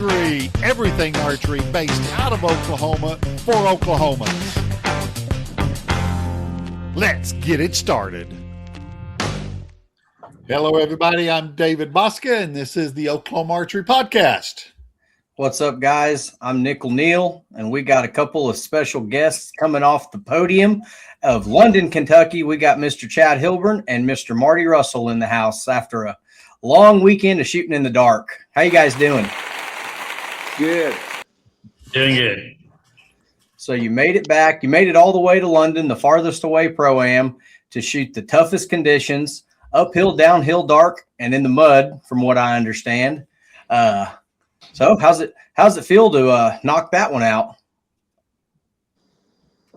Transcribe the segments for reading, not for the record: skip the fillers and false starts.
Everything archery based out of Oklahoma for Oklahomans. Let's get it started. Hello, everybody. I'm David Bosca, and this is the Oklahoma Archery Podcast. What's up, guys? I'm Nickel Neal, and we got a couple of special guests coming off the podium of London, Kentucky. We got Mr. Chad Hilburn and Mr. Marty Russell in the house after a long weekend of shooting in the dark. How you guys doing? Good. Doing good. So you made it back. You made it all the way to London, the farthest away Pro-Am, to shoot the toughest conditions, uphill, downhill, dark, and in the mud, from what I understand. So how's it feel to knock that one out?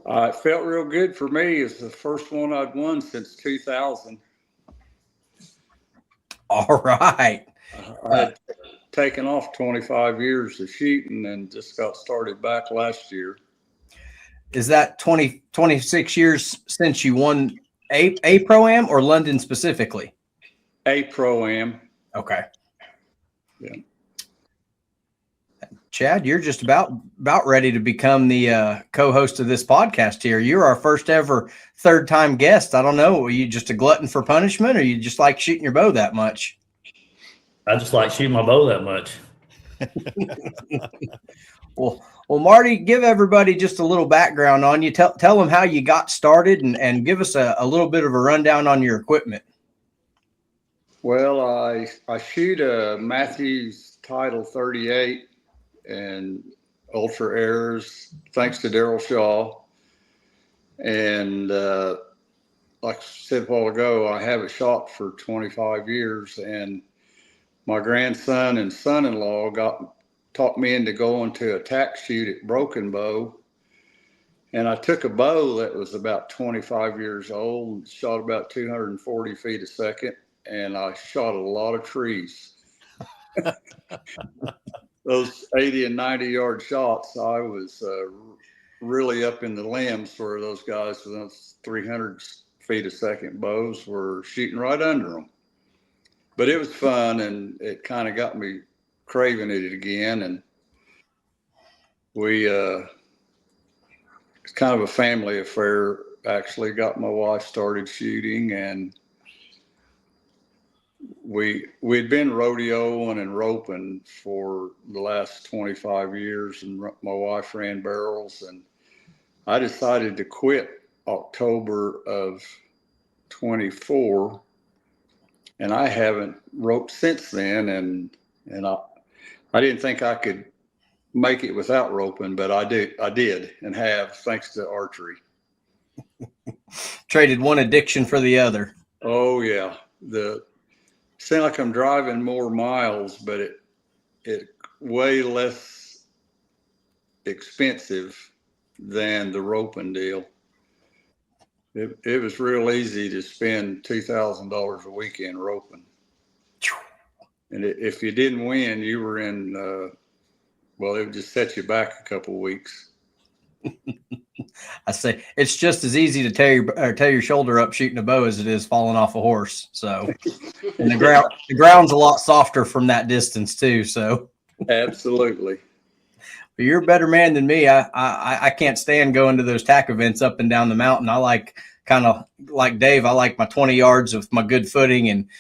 It felt real good for me. It's the first one I'd won since 2000. All right. I had taken off 25 years of shooting and just got started back last year. Is that 26 years since you won a Pro-Am or London specifically? A Pro-Am. Okay. Yeah. Chad, you're just about ready to become the co-host of this podcast here. You're our first ever third-time guest. I don't know. Are you just a glutton for punishment, or you just like shooting your bow that much? I just like shooting my bow that much. Well, Marty, give everybody just a little background on you. Tell them how you got started and give us a little bit of a rundown on your equipment. Well, I shoot a Matthews Title 38 and Ultra Airs, thanks to Daryl Shaw. And like I said a while ago, I haven't shot for 25 years, and my grandson and son-in-law taught me into going to a tack shoot at Broken Bow. And I took a bow that was about 25 years old and shot about 240 feet a second. And I shot a lot of trees. Those 80 and 90 yard shots, I was really up in the limbs where those guys with those 300 feet a second bows were shooting right under them. But it was fun, and it kind of got me craving it again. And it's kind of a family affair. Actually got my wife started shooting, and we'd been rodeoing and roping for the last 25 years, and my wife ran barrels, and I decided to quit October of 24. And I haven't roped since then, and I didn't think I could make it without roping, but I did, and have, thanks to archery. Traded one addiction for the other. Oh yeah, seems like I'm driving more miles, but it way less expensive than the roping deal. It was real easy to spend $2,000 a weekend roping. And if you didn't win, you were in, well, it would just set you back a couple of weeks. I say it's just as easy to tear your shoulder up shooting a bow as it is falling off a horse. So, and the ground's a lot softer from that distance too. So, absolutely. But you're a better man than me. I can't stand going to those tack events up and down the mountain. I like, kind of like Dave, I like my 20 yards with my good footing and,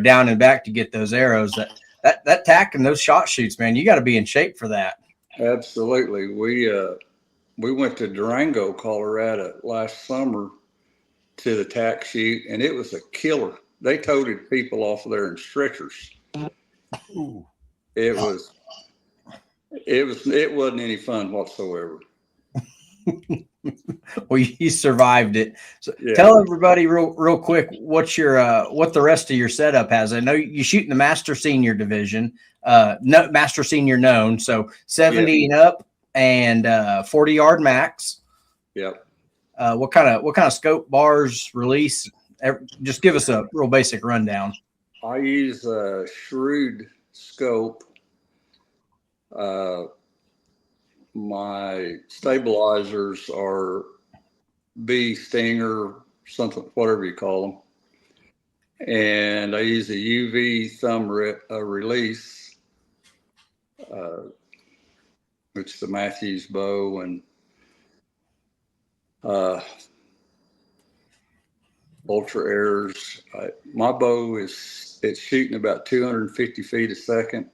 down and back to get those arrows. That tack and those shot shoots, man, you got to be in shape for that. Absolutely. We went to Durango, Colorado last summer to the tack shoot, and it was a killer. They toted people off there in stretchers. Ooh. It wasn't any fun whatsoever. Well, you survived it. So yeah. Tell everybody real quick what the rest of your setup has. I know you shoot in the Master Senior division, Master Senior known, so 70 and up and 40-yard max. Yep. What kind of scope, bars, release? Just give us a real basic rundown. I use a Shrewd scope. My stabilizers are B Stinger, something, whatever you call them. And I use a UV thumb release. It's the Matthews bow, and Ultra Airs. My bow it's shooting about 250 feet a second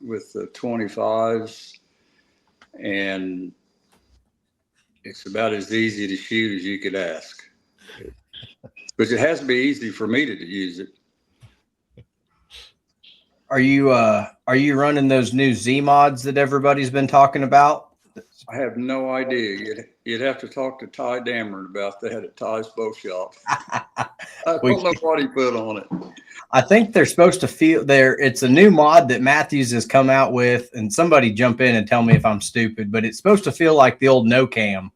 with the 25s, and it's about as easy to shoot as you could ask. But it has to be easy for me to use it. Are you running those new Z mods that everybody's been talking about? I have no idea. You'd have to talk to Ty Dameron about that at Ty's Bow Shop. I don't know what he put on it. I think they're supposed to feel there. It's a new mod that Matthews has come out with, and somebody jump in and tell me if I'm stupid, but it's supposed to feel like the old no cam,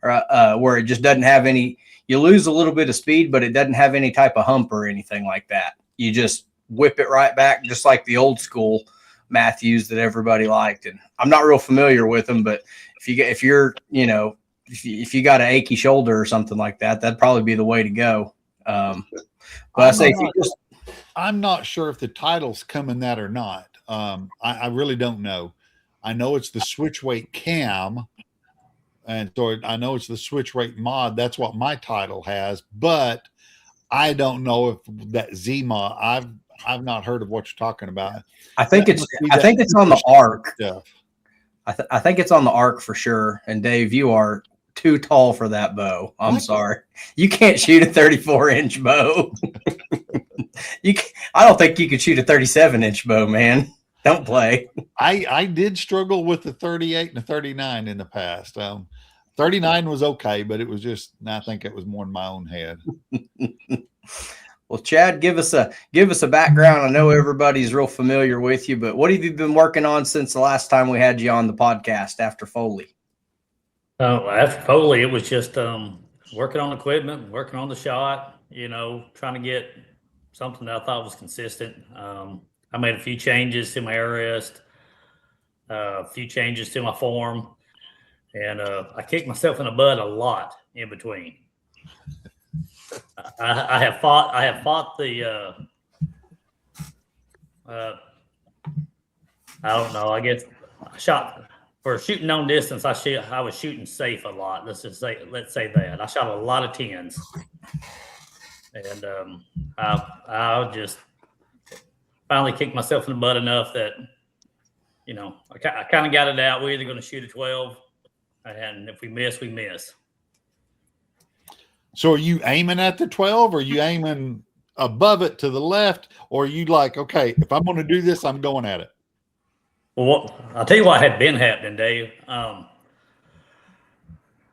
where it just doesn't have any. You lose a little bit of speed, but it doesn't have any type of hump or anything like that. You just whip it right back, just like the old school Matthews that everybody liked. And I'm not real familiar with them, but if you got an achy shoulder or something like that, that'd probably be the way to go. But I'm not sure if the titles come in that or not. I really don't know. I know it's the switch weight cam, and so I know it's the switch weight mod. That's what my title has, but I don't know if that Z mod. I've not heard of what you're talking about. I think it's on the Arc. I think it's on the Arc for sure. And Dave, you are too tall for that bow. I'm sorry. You can't shoot a 34-inch bow. I don't think you could shoot a 37-inch bow, man. Don't play. I did struggle with the 38 and the 39 in the past. 39 was okay, but it was just, I think it was more in my own head. Well, Chad, give us a background. I know everybody's real familiar with you, but what have you been working on since the last time we had you on the podcast after Foley? After Foley, it was just working on equipment, working on the shot, trying to get something that I thought was consistent. I made a few changes to my air rest, a few changes to my form, and I kicked myself in the butt a lot in between. I have fought the I don't know. I guess I shot for shooting long distance. I was shooting safe a lot. Let's say that I shot a lot of 10s, and I just finally kicked myself in the butt enough that I kind of got it out. We're either going to shoot a 12, and if we miss, we miss. So are you aiming at the 12, or are you aiming above it to the left, or are you like, okay, if I'm going to do this, I'm going at it? Well, I'll tell you what had been happening, Dave.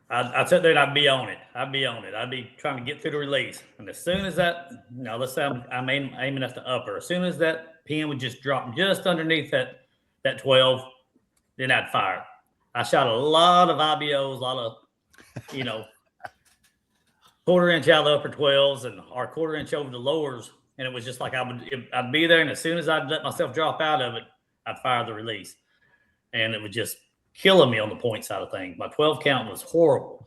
I'd sit there and I'd be on it. I'd be trying to get through the release. And as soon as that, let's say I'm aiming at the upper. As soon as that pin would just drop just underneath that 12, then I'd fire. I shot a lot of IBOs, a lot of, quarter-inch out of the upper 12s or quarter-inch over the lowers. And it was just like I'd be there, and as soon as I'd let myself drop out of it, I'd fire the release. And it was just killing me on the point side of things. My 12 count was horrible.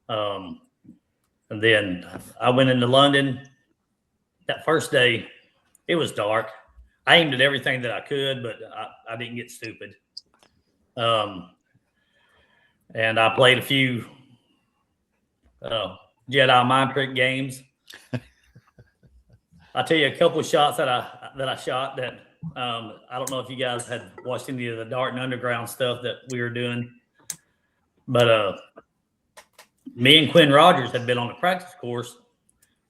And then I went into London. That first day, it was dark. I aimed at everything that I could, but I didn't get stupid. And I played a few Jedi mind trick games. I'll tell you a couple of shots that I shot that I don't know if you guys had watched any of the Dart and Underground stuff that we were doing, but me and Quinn Rogers had been on the practice course.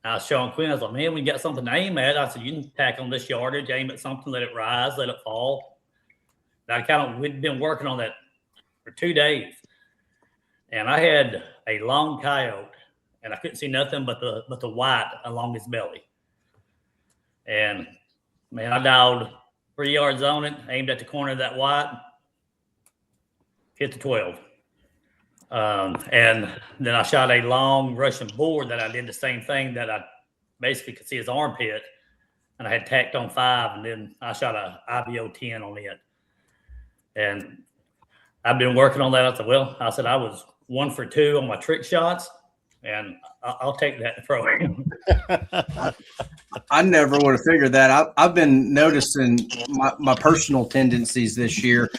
I was showing Quinn, I was like, man, we got something to aim at. I said, you can tack on this yardage, aim at something, let it rise, let it fall. And we'd been working on that for 2 days, and I had a long coyote, and I couldn't see nothing but the white along his belly. And man, I dialed 3 yards on it, aimed at the corner of that white, hit the 12. And then I shot a long Russian boar that I did the same thing, that I basically could see his armpit, and I had tacked on 5, and then I shot a IBO 10 on it. And I've been working on that. I said I was 1 for 2 on my trick shots, and I'll take that pro. I never would have figured that. I've been noticing my personal tendencies this year.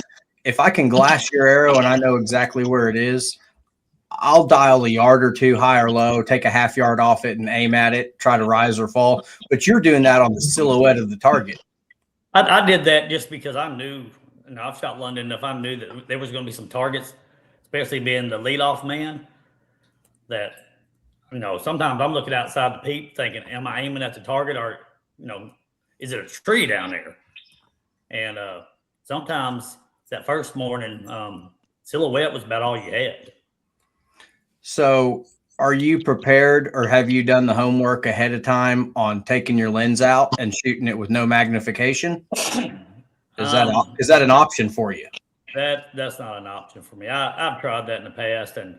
if I can glass your arrow and I know exactly where it is, I'll dial a yard or two high or low, take a half yard off it and aim at it, try to rise or fall. But you're doing that on the silhouette of the target. I did that just because I knew, and I've shot London enough, I knew that there was going to be some targets, especially being the leadoff man, that, sometimes I'm looking outside the peep thinking, am I aiming at the target or, is it a tree down there? And sometimes that first morning, silhouette was about all you had. So are you prepared or have you done the homework ahead of time on taking your lens out and shooting it with no magnification? Is that an option for you? That's not an option for me. I've tried that in the past, and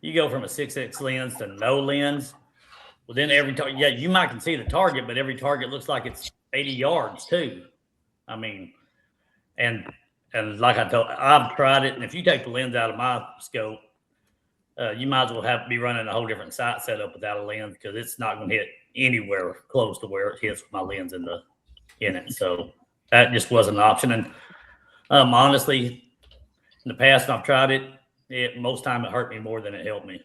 you go from a 6X lens to no lens. Well, then every target, yeah, you might can see the target, but every target looks like it's 80 yards too. I mean, and like I've tried it, and if you take the lens out of my scope, you might as well be running a whole different sight setup without a lens, because it's not going to hit anywhere close to where it hits with my lens in it. So that just wasn't an option. And honestly, in the past when I've tried it, most time it hurt me more than it helped me.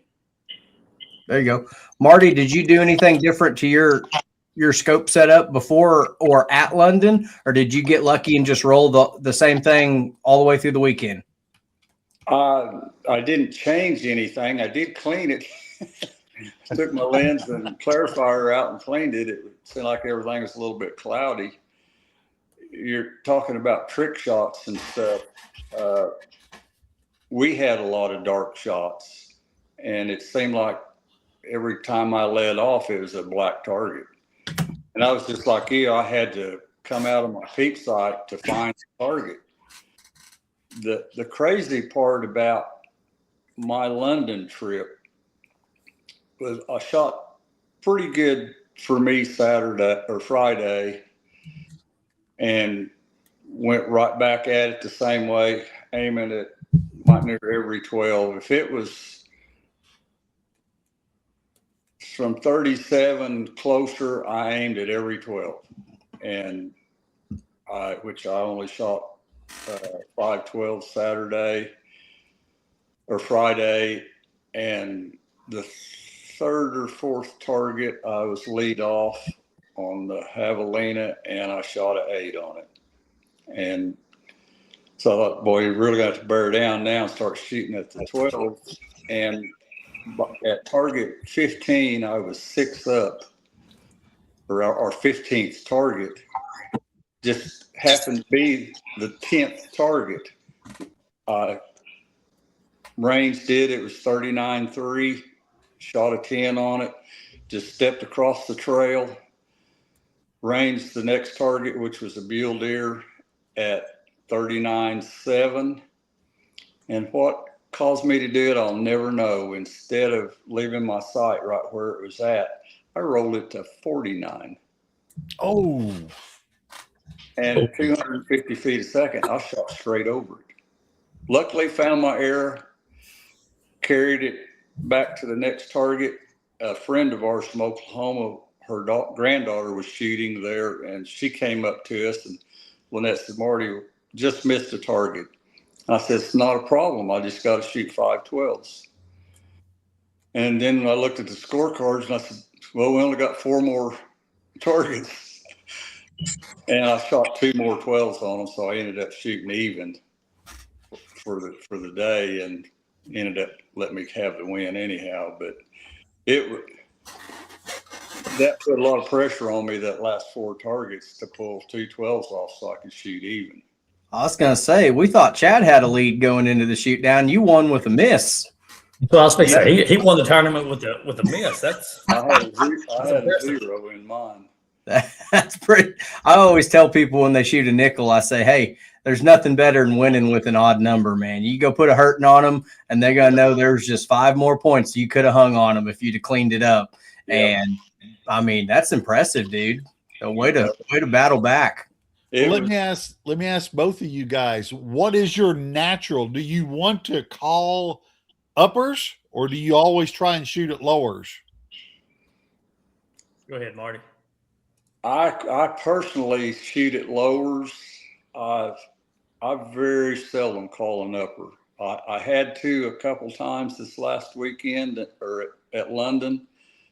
There you go. Marty, did you do anything different to your scope setup before or at London, or did you get lucky and just roll the same thing all the way through the weekend? I didn't change anything. I did clean it. Took my lens and clarifier out and cleaned it. It seemed like everything was a little bit cloudy. You're talking about trick shots and stuff. We had a lot of dark shots, and it seemed like every time I led off, it was a black target. And I was just like you, I had to come out of my peep sight to find the target. The crazy part about my London trip was I shot pretty good for me Saturday or Friday, and went right back at it the same way, aiming at near every 12. If it was from 37 closer, I aimed at every 12, and which I only shot 5-12 Saturday or Friday, and the third or fourth target I was lead off on the javelina, and I shot an 8 on it. And so I thought, boy, you really got to bear down now and start shooting at the 12. And at target 15, I was 6 up, or our 15th target. Just happened to be the 10th target. Ranged it was 39.3, shot a 10 on it, just stepped across the trail, ranged the next target, which was a mule deer, at 39.7. And what caused me to do it, I'll never know. Instead of leaving my sight right where it was at, I rolled it to 49. Oh. And at 250 feet a second, I shot straight over it. Luckily, found my error, carried it back to the next target. A friend of ours from Oklahoma, her granddaughter was shooting there, and she came up to us, and Lynette said, Marty, just missed a target. I said, it's not a problem. I just got to shoot 5-12s. And then I looked at the scorecards, and I said, well, we only got 4 more targets. And I shot 2 more 12s on them, so I ended up shooting even for the day, and ended up letting me have the win anyhow. But that put a lot of pressure on me, that last 4 targets, to pull 2 12s off so I could shoot even. I was going to say, we thought Chad had a lead going into the shoot down. You won with a miss. So I was going to say, he won the tournament with a miss. I had a 0 in mine. That's pretty. I always tell people when they shoot a nickel, I say, hey, there's nothing better than winning with an odd number, man. You go put a hurting on them, and they're going to know there's just 5 more points you could have hung on them if you'd have cleaned it up. Yep. And, I mean, that's impressive, dude. A way to battle back. Let me ask both of you guys, what is your natural? Do you want to call uppers, or do you always try and shoot at lowers? Go ahead, Marty. I personally shoot at lowers. I very seldom call an upper. I had to a couple times this last weekend at London,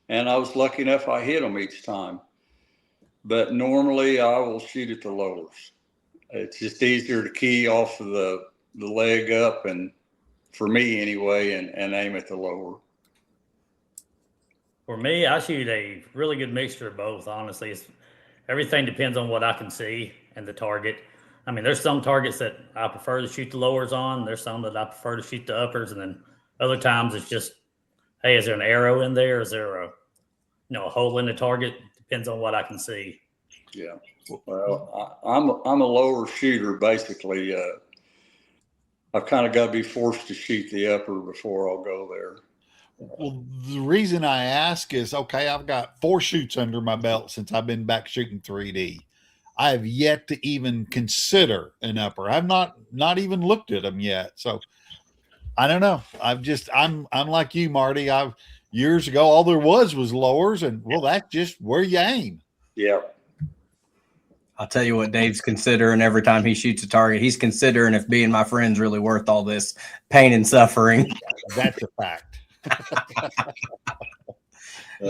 and I was lucky enough I hit them each time. But normally I will shoot at the lowers. It's just easier to key off of the leg up, and for me anyway, and aim at the lower. For me, I shoot a really good mixture of both. Honestly, everything depends on what I can see and the target. I mean, there's some targets that I prefer to shoot the lowers on. There's some that I prefer to shoot the uppers, and then other times it's just, hey, is there an arrow in there? Is there a a hole in the target? Depends on what I can see. Yeah. Well, I'm a lower shooter basically. I've kind of got to be forced to shoot the upper before I'll go there. Well, the reason I ask is, okay, I've got 4 shoots under my belt since I've been back shooting 3D. I have yet to even consider an upper. I've not even looked at them yet. So I don't know. I'm like you, Marty. Years ago, all there was lowers, and well, that's just where you aim. Yeah. I'll tell you what Dave's considering every time he shoots a target. He's considering if being my friend's really worth all this pain and suffering. That's a fact.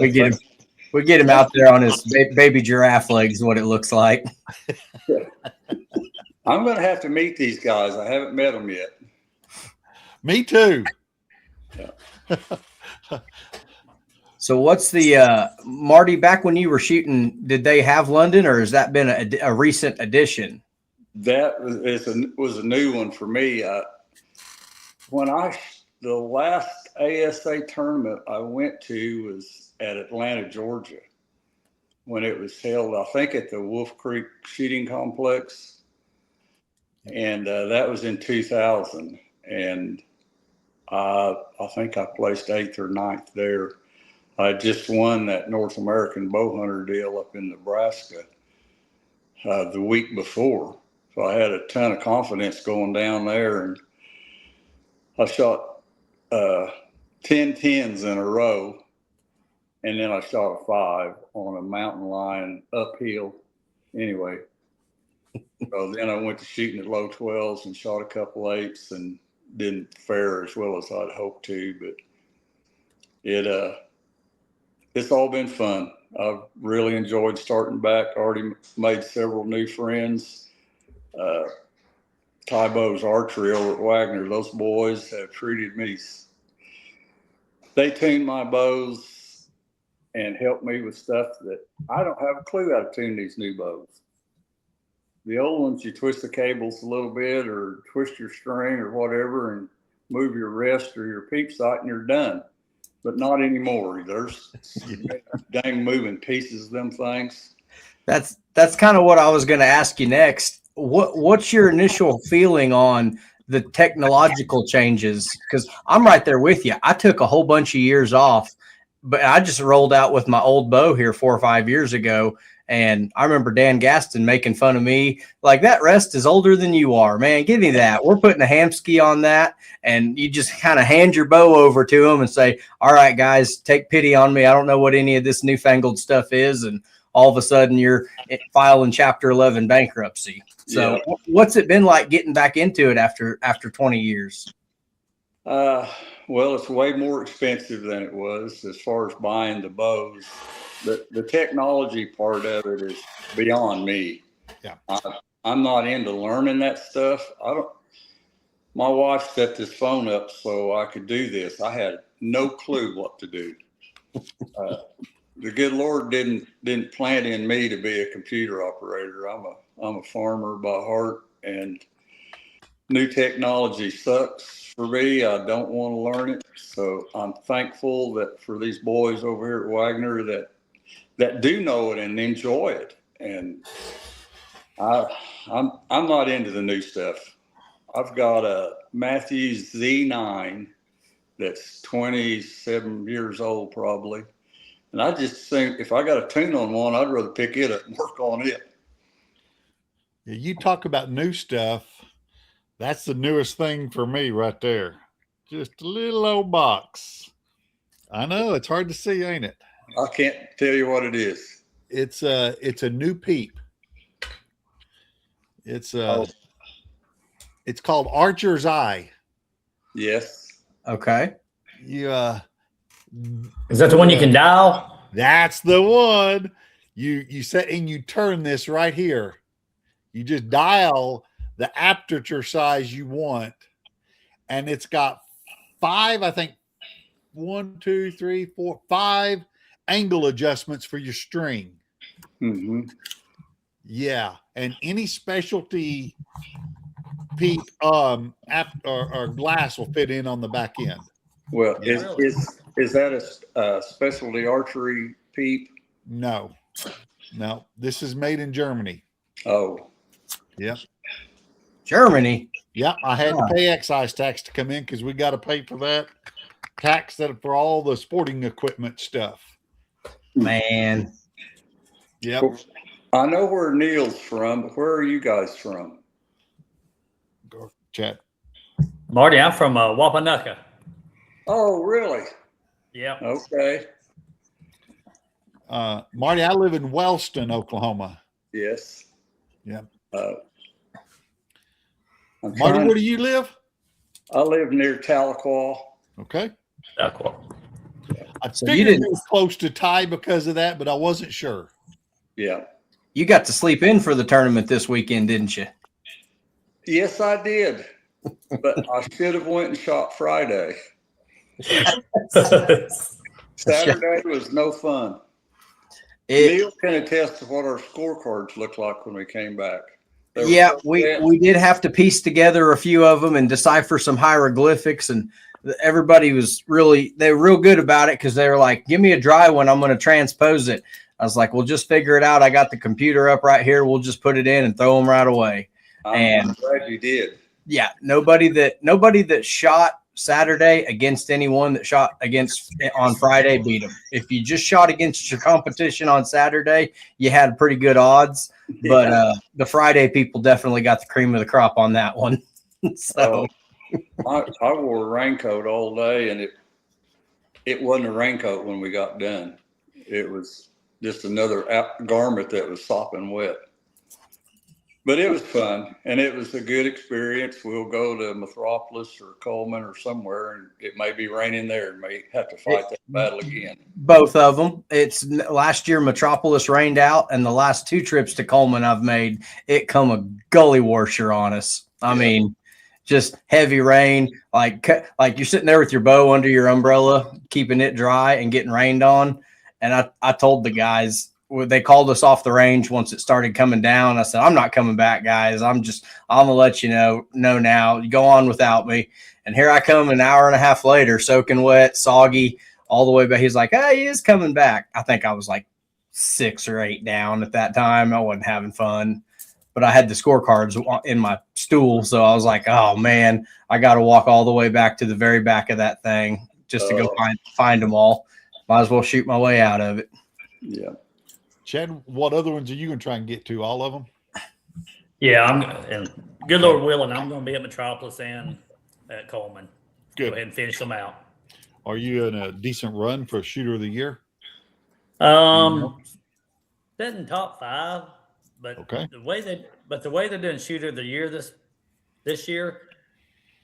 We get him out there on his baby giraffe legs, what it looks like. I'm going to have to meet these guys. I haven't met them yet. Me too. Yeah. So what's the Marty, back when you were shooting, did they have London, or has that been a recent addition? That was a new one for me. The last ASA tournament I went to was at Atlanta, Georgia, when it was held, I think, at the Wolf Creek Shooting Complex. And that was in 2000. And I think I placed 8th or 9th there. I just won that North American bow hunter deal up in Nebraska the week before. So I had a ton of confidence going down there, and I shot 10 10s in a row, and then I shot a 5 on a mountain lion uphill. Anyway, so then I went to shooting at low 12s and shot a couple 8s and didn't fare as well as I'd hoped to, but it's all been fun. I've really enjoyed starting back. Already made several new friends. Tybo's Archery over at Wagner, those boys have treated me. They tune my bows and help me with stuff that I don't have a clue how to tune these new bows. The old ones, you twist the cables a little bit or twist your string or whatever and move your wrist or your peep sight and you're done. But not anymore. There's dang moving pieces of them things. That's kind of what I was going to ask you next. What's your initial feeling on the technological changes? Because I'm right there with you. I took a whole bunch of years off, but I just rolled out with my old bow here 4 or 5 years ago. And I remember Dan Gaston making fun of me, like, that rest is older than you are, man. Give me that. We're putting a hamskea on that. And you just kind of hand your bow over to them and say, all right, guys, take pity on me. I don't know what any of this newfangled stuff is. And all of a sudden you're filing Chapter 11 bankruptcy. So yeah. What's it been like getting back into it after 20 years? Well, it's way more expensive than it was as far as buying the bows. The technology part of it is beyond me. Yeah, I'm not into learning that stuff. My wife set this phone up so I could do this. I had no clue what to do. The good Lord didn't plant in me to be a computer operator. I'm a farmer by heart, and new technology sucks for me. I don't want to learn it. So I'm thankful that for these boys over here at Wagner that do know it and enjoy it. And I'm not into the new stuff. I've got a Matthews Z9 that's 27 years old probably. And I just think if I got a tune on one, I'd rather pick it up and work on it. Yeah, you talk about new stuff. That's the newest thing for me right there. Just a little old box. I know it's hard to see, ain't it? I can't tell you what it is. It's a new peep. It's It's called Archer's Eye. Yes. Okay. You Is that the one you can dial? That's the one. You set and you turn this right here. You just dial the aperture size you want, and it's got 5, I think 1, 2, 3, 4, 5 angle adjustments for your string. Mm-hmm. Yeah, and any specialty peep or glass will fit in on the back end. Well, Yeah. is that a specialty archery peep? No, this is made in Germany. Oh, Yep. Germany. Yep, I had to pay excise tax to come in because we got to pay for that tax for all the sporting equipment stuff. Man. Yep. I know where Neil's from, but where are you guys from? Go, Chad. Marty, I'm from Wapanucka. Oh, really? Yep. Okay. Marty, I live in Wellston, Oklahoma. Yes. Yep. Marty, where do you live? I live near Tahlequah. Okay. Cool. I So figured you didn't- it was close to tie because of that, but I wasn't sure. Yeah. You got to sleep in for the tournament this weekend, didn't you? Yes, I did. But I should have went and shot Friday. Saturday was no fun. Neil can attest to what our scorecards looked like when we came back. We did have to piece together a few of them and decipher some hieroglyphics, and everybody was they were real good about it because they were like, give me a dry one, I'm going to transpose it. I was like, well, just figure it out. I got the computer up right here. We'll just put it in and throw them right away. I'm glad you did. Yeah, nobody that shot Saturday against anyone that shot against on Friday beat them. If you just shot against your competition on Saturday, you had pretty good odds. But the Friday people definitely got the cream of the crop on that one. So I wore a raincoat all day, and it wasn't a raincoat when we got done. It was just another garment that was sopping wet. But it was fun, and it was a good experience. We'll go to Metropolis or Coleman or somewhere, and it may be raining there, and may have to fight that battle again. Both of them. It's last year Metropolis rained out, and the last 2 trips to Coleman I've made, it come a gully washer on us. I mean, just heavy rain, like you're sitting there with your bow under your umbrella, keeping it dry and getting rained on. And I told the guys, they called us off the range once it started coming down. I said, I'm not coming back, guys. I'm gonna let you know now. You go on without me. And here I come an hour and a half later, soaking wet, soggy, all the way back. He's like, hey, he is coming back. I think I was like 6 or 8 down at that time. I wasn't having fun, but I had the scorecards in my stool. So I was like, oh man, I got to walk all the way back to the very back of that thing just to go find them all. Might as well shoot my way out of it. Yeah. Chad, what other ones are you going to try and get to? All of them? Yeah, and good Lord willing, I'm going to be at Metropolis and at Coleman. Good. Go ahead and finish them out. Are you in a decent run for Shooter of the Year? Sitting top 5, but Okay. the way they're doing Shooter of the Year this year,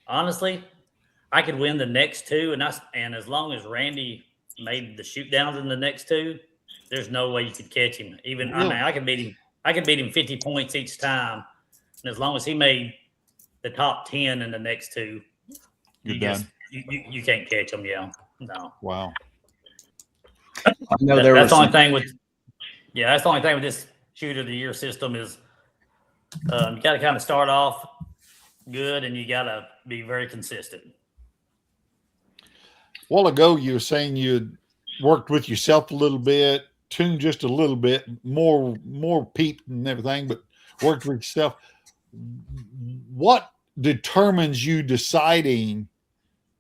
honestly, I could win the next 2, and as long as Randy made the shoot downs in the next 2, there's no way you could catch him. Even Really? I could beat him 50 points each time, and as long as he made the top 10 in the next 2, you can't catch him. Yeah, no. Wow. I know That's the only thing with this Shooter of the Year system is you got to kind of start off good, and you got to be very consistent. A while ago, you were saying you worked with yourself a little bit, tuned just a little bit, more peep and everything, but worked with yourself. What determines you deciding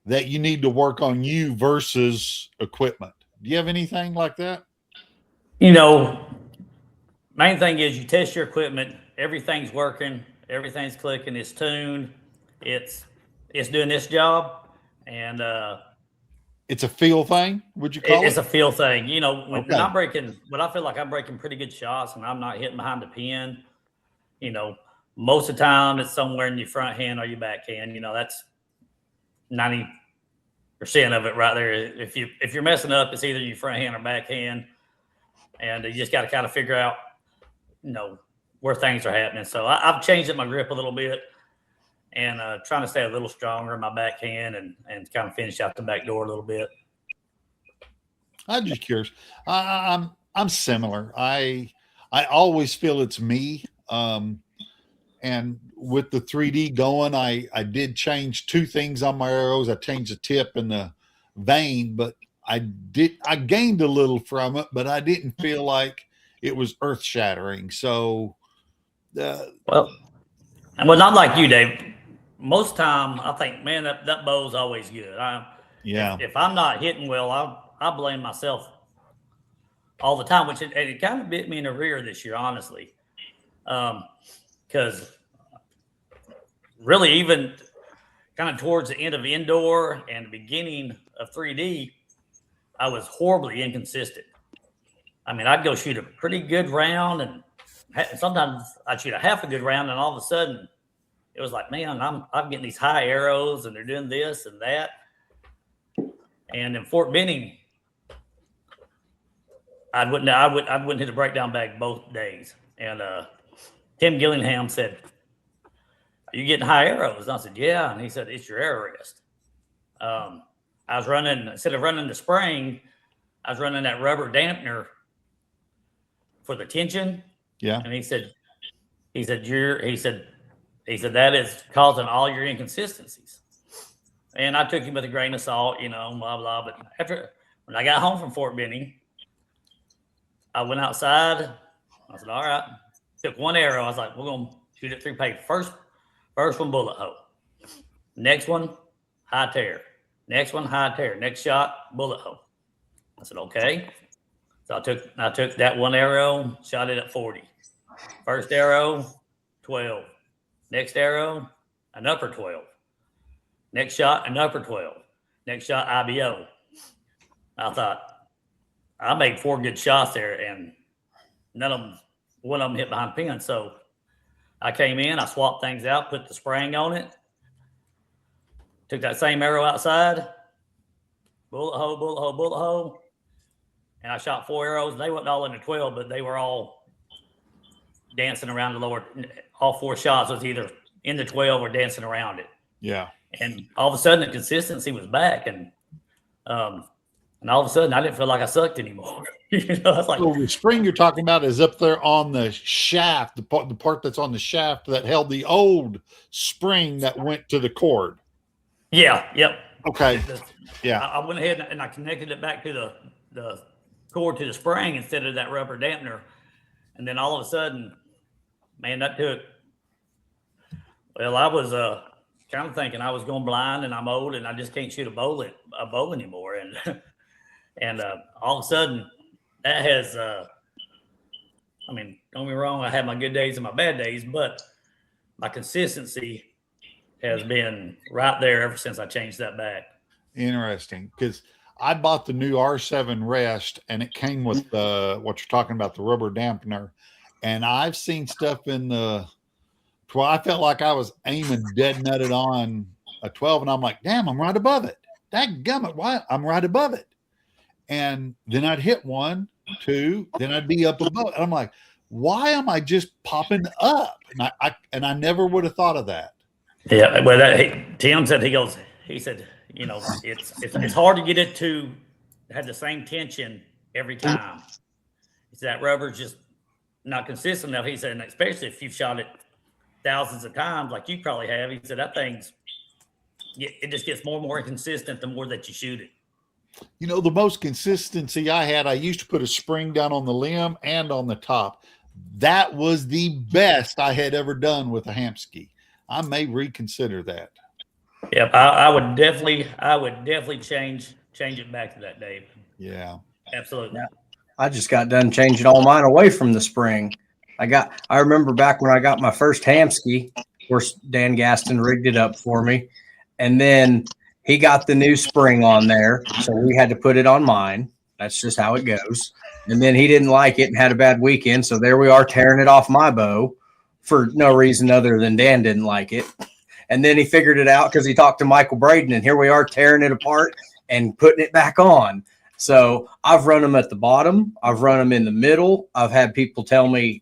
that you need to work on you versus equipment? Do you have anything like that? Main thing is you test your equipment. Everything's working. Everything's clicking. It's tuned. It's doing this job. And it's a feel thing, would you call it? It's a feel thing. When Okay. when I feel like I'm breaking pretty good shots and I'm not hitting behind the pin, most of the time it's somewhere in your front hand or your back hand. That's 90% of it right there. If you're messing up, it's either your front hand or back hand, and you just got to kind of figure out, where things are happening. So I've changed up my grip a little bit, and trying to stay a little stronger in my back hand and kind of finish out the back door a little bit. I'm just curious. I'm similar. I always feel it's me. And with the 3D going, I did change 2 things on my arrows. I changed the tip and the vein, but I gained a little from it, but I didn't feel like it was earth shattering. So, well, not like you, Dave. Most time I think, man, that bow's always good. If I'm not hitting well, I blame myself all the time, which it kind of bit me in the rear this year, honestly. Because really, even kind of towards the end of indoor and the beginning of 3D, I was horribly inconsistent. I mean, I'd go shoot a pretty good round, and sometimes I'd shoot a half a good round, and all of a sudden, it was like, man, I'm getting these high arrows, and they're doing this and that. And in Fort Benning, I wouldn't hit a breakdown bag both days. And Tim Gillingham said, "Are you getting high arrows?" And I said, "Yeah." And he said, "It's your arrow rest." I was running, instead of running the spring, I was running that rubber dampener for the tension. Yeah. And he said that is causing all your inconsistencies. And I took him with a grain of salt, blah, blah. But when I got home from Fort Benning, I went outside. I said, all right. Took one arrow. I was like, we're going to shoot it through paper. First one, bullet hole. Next one, high tear. Next one, high tear. Next shot, bullet hole. I said, okay. So I took that one arrow, shot it at 40. First arrow, 12. Next arrow, an upper 12. Next shot, an upper 12. Next shot, IBO. I thought, I made 4 good shots there, and one of them hit behind pin. So I came in, I swapped things out, put the spring on it, took that same arrow outside, bullet hole, bullet hole, bullet hole, and I shot 4 arrows. They wasn't all in the 12, but they were all dancing around the lower. All 4 shots was either in the 12 or dancing around it. Yeah. And all of a sudden, the consistency was back, and all of a sudden, I didn't feel like I sucked anymore. It's like, so the spring you're talking about is up there on the shaft, the part that's on the shaft that held the old spring that went to the cord. yeah, yep. Okay. Yeah. I went ahead and I connected it back to the cord to the spring instead of that rubber dampener. And then all of a sudden, man, that took, well, I was kind of thinking I was going blind and I'm old and I just can't shoot a bow anymore. And all of a sudden that has, I mean, don't get me wrong, I had my good days and my bad days, but my consistency has been right there ever since I changed that back. Interesting, because I bought the new R7 Rest and it came with what you're talking about, the rubber dampener. And I've seen stuff in the 12. I felt like I was aiming dead nutted on a 12, and I'm like, damn, I'm right above it. Dadgummit, why? I'm right above it. And then I'd hit 1, 2, then I'd be up above it. And I'm like, why am I just popping up? And I never would have thought of that. Yeah, well, Tim said, he said, it's hard to get it to have the same tension every time. It's that rubber's just not consistent enough. He said, and especially if you've shot it thousands of times, like you probably have. He said that it just gets more and more inconsistent the more that you shoot it. The most consistency I had, I used to put a spring down on the limb and on the top. That was the best I had ever done with a hamskea. I may reconsider that. Yep, I would definitely change it back to that, Dave. Yeah, absolutely. I just got done changing all mine away from the spring. I remember back when I got my first hamskea. Of course, Dan Gaston rigged it up for me, and then he got the new spring on there, so we had to put it on mine. That's just how it goes. And then he didn't like it and had a bad weekend, so there we are tearing it off my bow for no reason other than Dan didn't like it. And then he figured it out because he talked to Michael Braden, and here we are tearing it apart and putting it back on. So I've run them at the bottom. I've run them in the middle. I've had people tell me,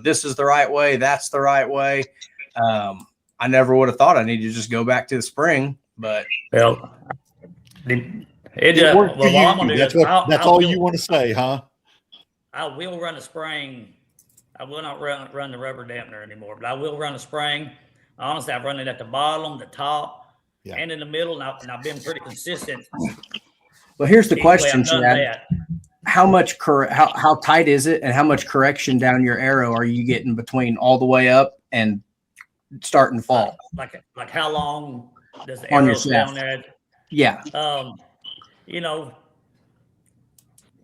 this is the right way. That's the right way. I never would have thought I needed to just go back to the spring, but Well, It worked for you. That's all you want to say, huh? I will run a spring. I will not run the rubber dampener anymore, but I will run a spring. Honestly, I've run it at the bottom, the top, and in the middle, and I've been pretty consistent. Well, here's the question, Chad. How much how tight is it, and how much correction down your arrow are you getting between all the way up and starting to fall? Like how long does the arrow down there? Yeah.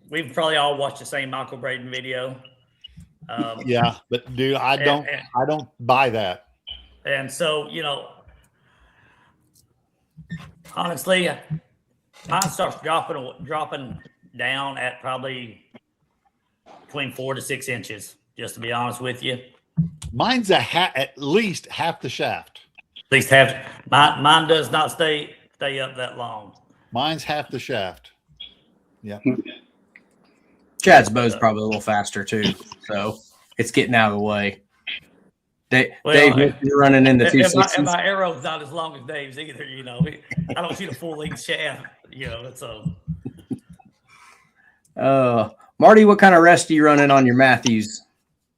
We've probably all watched the same Michael Braden video. Yeah, but dude, I don't buy that. And so, honestly, mine starts dropping down at probably between 4 to 6 inches, just to be honest with you. Mine's at least half the shaft. At least half. Mine does not stay up that long. Mine's half the shaft. Yeah. Chad's bow's probably a little faster too, so it's getting out of the way. Dave, you're running in the 260s. And my arrow's not as long as Dave's either. I don't shoot a full length shaft. So. Marty, what kind of rest are you running on your Matthews?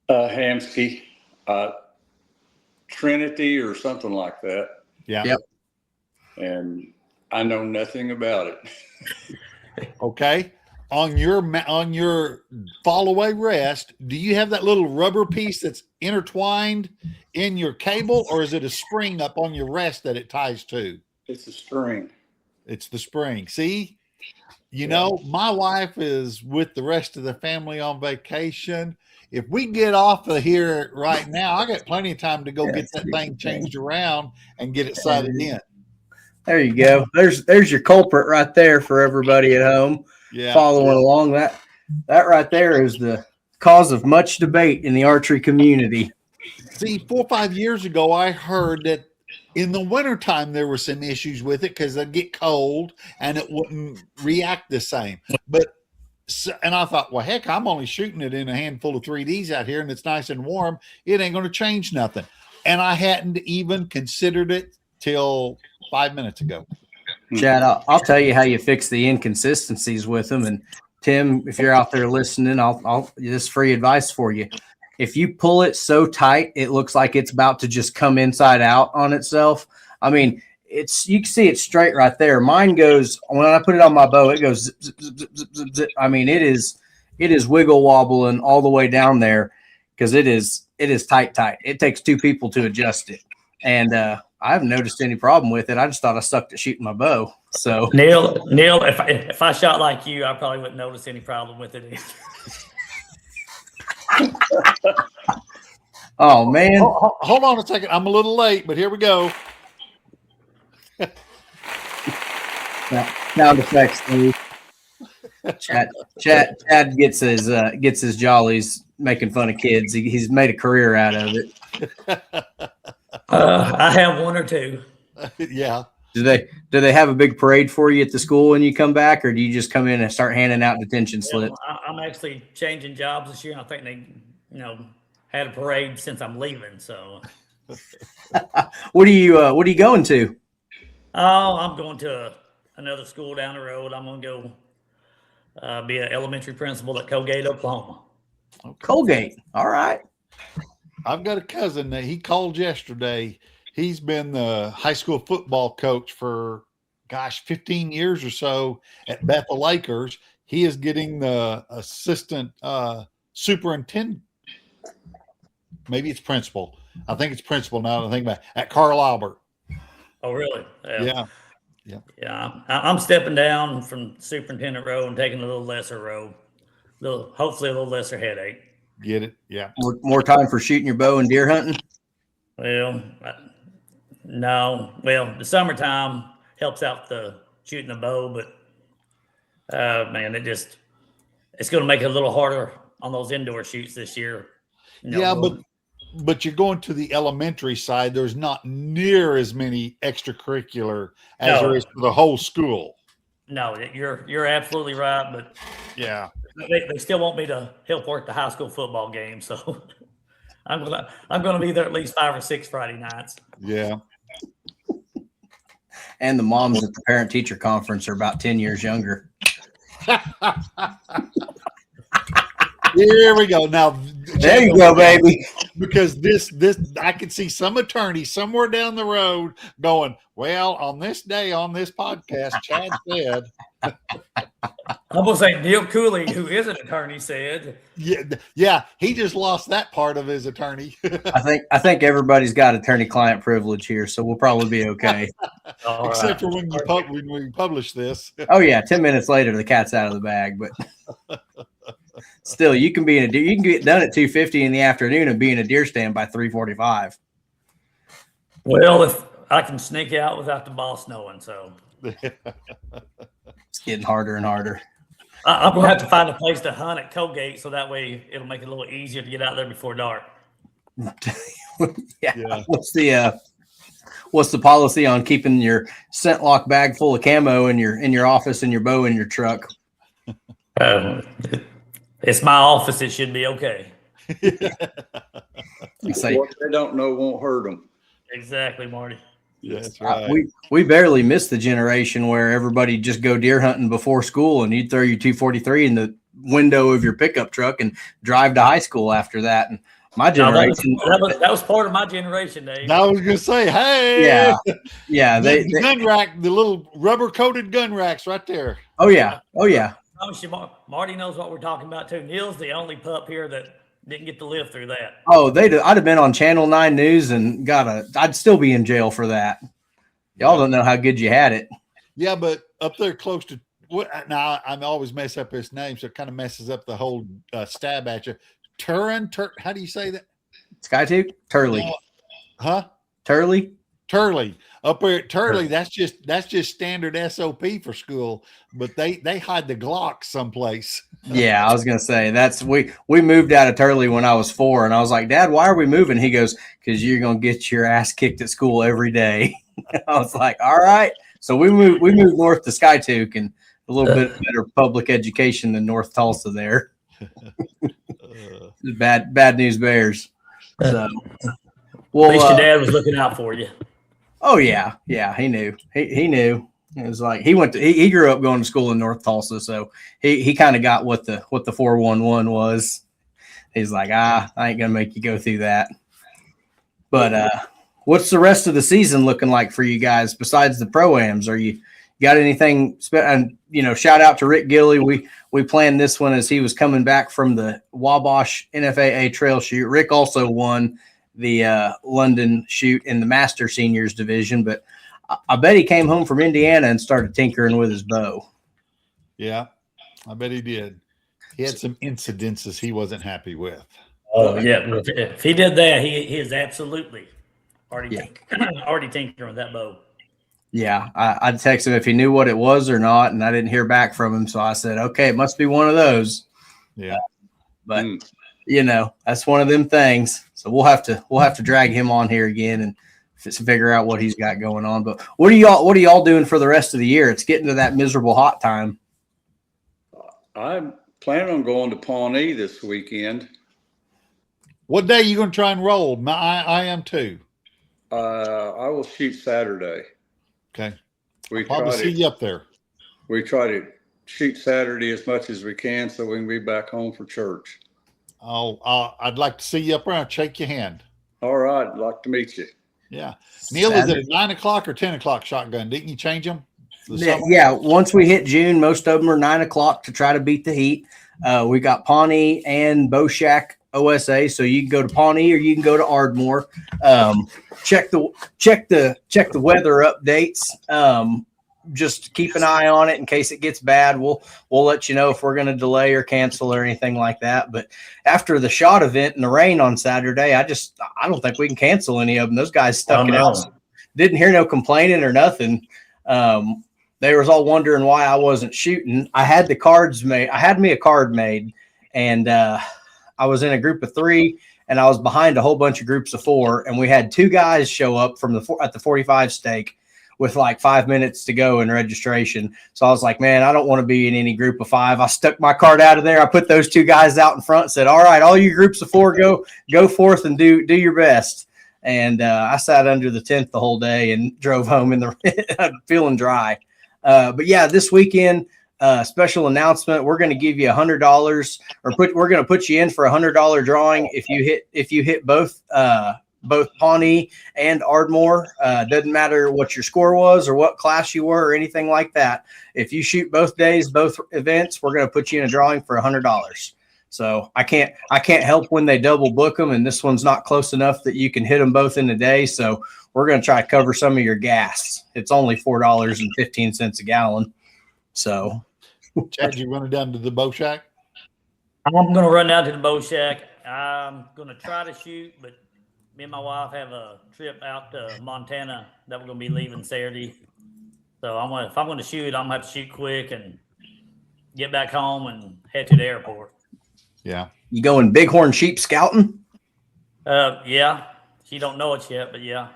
Hamskea, Trinity or something like that. Yeah. Yep. And I know nothing about it. Okay. On your fall away rest, do you have that little rubber piece that's intertwined in your cable, or is it a spring up on your rest that it ties to? It's a string. It's the spring. See, my wife is with the rest of the family on vacation. If we get off of here right now, I got plenty of time to go get that thing changed around and get it sighted in. There you go. There's your culprit right there for everybody at home. Yeah. Following along, that right there is the cause of much debate in the archery community. See, 4 or 5 years ago, I heard that in the wintertime there were some issues with it because it'd get cold and it wouldn't react the same. And I thought, well, heck, I'm only shooting it in a handful of 3Ds out here and it's nice and warm. It ain't going to change nothing. And I hadn't even considered it till 5 minutes ago. Chad, I'll tell you how you fix the inconsistencies with them. And Tim, if you're out there listening, I'll this free advice for you. If you pull it so tight, it looks like it's about to just come inside out on itself. I mean, you can see it straight right there. Mine goes, when I put it on my bow, it goes zip, zip, zip, zip, zip, zip. I mean, it is wiggle wobbling all the way down there because it is tight. It takes 2 people to adjust it. And I haven't noticed any problem with it. I just thought I sucked at shooting my bow. So Neil, if I shot like you, I probably wouldn't notice any problem with it. Oh man! Hold on a second. I'm a little late, but here we go. Sound effects, Steve. Chad gets his jollies making fun of kids. He's made a career out of it. I have 1 or 2. Yeah. Do they have a big parade for you at the school when you come back, or do you just come in and start handing out detention slips? I'm actually changing jobs this year. I think they, had a parade since I'm leaving. So, what are you going to? Oh, I'm going to another school down the road. I'm going to go be an elementary principal at Colgate, Oklahoma. Okay. Colgate. All right. I've got a cousin that he called yesterday. He's been the high school football coach for, 15 years or so at Bethel Lakers. He is getting the assistant superintendent. Maybe it's principal. I think it's principal now that I think about it, at Carl Albert. Oh, really? Yeah. I'm stepping down from superintendent role and taking a little lesser role. Hopefully a little lesser headache. Get it? Yeah. More time for shooting your bow and deer hunting? Well, no. Well, the summertime helps out the shooting the bow, but man, it's going to make it a little harder on those indoor shoots this year. Yeah, but but you're going to the elementary side. There's not near as many extracurricular as there is for the whole school. No, you're absolutely right, but Yeah. they still want me to help work the high school football game, so I'm gonna be there at least 5 or 6 Friday nights. Yeah. And the moms at the parent teacher conference are about 10 years younger. Here we go. Now, There you go, baby. Because this I could see some attorney somewhere down the road going, well, on this day on this podcast, Chad said. I'm gonna say Neil Cooley, who is an attorney, said. Yeah, he just lost that part of his attorney. I think everybody's got attorney-client privilege here, so we'll probably be okay. Except for when we publish this. Oh yeah, 10 minutes later, the cat's out of the bag. But still, you can get done at 2:50 in the afternoon and be in a deer stand by 3:45. Well, if I can sneak out without the boss knowing, so It's getting harder and harder. I'm gonna have to find a place to hunt at Colgate, so that way it'll make it a little easier to get out there before dark. Yeah. What's the policy on keeping your scent lock bag full of camo in your office and your bow in your truck? It's my office. It should be okay. Say, What they don't know won't hurt them. Exactly, Marty. Yeah, that's right. we barely missed the generation where everybody just go deer hunting before school and you'd throw your 243 in the window of your pickup truck and drive to high school after that. And my generation, that was part of my generation, Dave. I was gonna say, hey, yeah, the gun rack, the little rubber coated gun racks right there. Oh yeah. Marty knows what we're talking about too. Neil's the only pup here that didn't get to live through that. Oh, I'd have been on Channel 9 News and I'd still be in jail for that. Y'all don't know how good you had it. Yeah, but up there close to now, I'm always mess up his name, so it kind of messes up the whole stab at you. How do you say that? Skytooth? Turley. Huh? Turley? Turley. Up there at Turley, that's just standard SOP for school, but they hide the Glock someplace. Yeah, I was gonna say we moved out of Turley when I was 4, and I was like, Dad, why are we moving? He goes, because you're gonna get your ass kicked at school every day. I was like, all right. So we moved north to Skytooth, and a little bit better public education than North Tulsa there. Bad news bears. So, well, at least your dad was looking out for you. Oh yeah, he knew. He knew. It was like he grew up going to school in North Tulsa, so he kind of got what the 411 was. He's like, I ain't gonna make you go through that. But what's the rest of the season looking like for you guys besides the pro-ams? Are you got anything? And shout out to Rick Gilly. We planned this one as he was coming back from the Wabash NFAA trail shoot. Rick also won the London shoot in the Master Seniors division, but I bet he came home from Indiana and started tinkering with his bow. Yeah, I bet he did. He had some incidences he wasn't happy with. Oh yeah, if he did that, he is absolutely already tinkering with that bow. Yeah, I'd text him if he knew what it was or not, and I didn't hear back from him, so I said, okay, it must be one of those. Yeah, but that's one of them things. So we'll have to drag him on here again and figure out what he's got going on. But what are y'all doing for the rest of the year? It's getting to that miserable hot time. I'm planning on going to Pawnee this weekend. What day are you going to try and roll? I am too. I will shoot Saturday. Okay. We I'll probably see you up there. We try to shoot Saturday as much as we can so we can be back home for church. I'd like to see you up there. I'll shake your hand. All right. I'd like to meet you. Yeah. Neil, is it a 9 o'clock or 10 o'clock shotgun? Didn't you change them? Yeah. Once we hit June, most of them are 9 o'clock to try to beat the heat. We got Pawnee and Bow Shack OSA, so you can go to Pawnee or you can go to Ardmore. Check the weather updates. Just keep an eye on it in case it gets bad. We'll let you know if we're going to delay or cancel or anything like that. But after the shot event and the rain on Saturday, I don't think we can cancel any of them. Those guys stuck it out. Didn't hear no complaining or nothing. They was all wondering why I wasn't shooting. I had the cards made. I had me a card made, and I was in a group of 3. and I was behind a whole bunch of groups of 4, and we had 2 guys show up from at the 45 stake with like 5 minutes to go in registration. So I was like, man, I don't want to be in any group of 5. I stuck my card out of there. I put those 2 guys out in front and said, all right, all you groups of 4, go forth and do your best. And I sat under the tent the whole day and drove home in the feeling dry. But yeah, this weekend, special announcement. We're going to give you $100, or we're going to put you in for $100 drawing if you hit both Pawnee and Ardmore. Doesn't matter what your score was or what class you were or anything like that. If you shoot both days, both events, we're going to put you in a drawing for $100. So I can't help when they double book them, and this one's not close enough that you can hit them both in a day. So we're going to try to cover some of your gas. It's only $4.15 a gallon. So, Chad, you running down to the bow shack? I'm going to run down to the bow shack. I'm going to try to shoot, but me and my wife have a trip out to Montana that we're going to be leaving Saturday. So if I'm going to shoot, I'm going to have to shoot quick and get back home and head to the airport. Yeah. You going bighorn sheep scouting? Yeah. She don't know it yet, but yeah.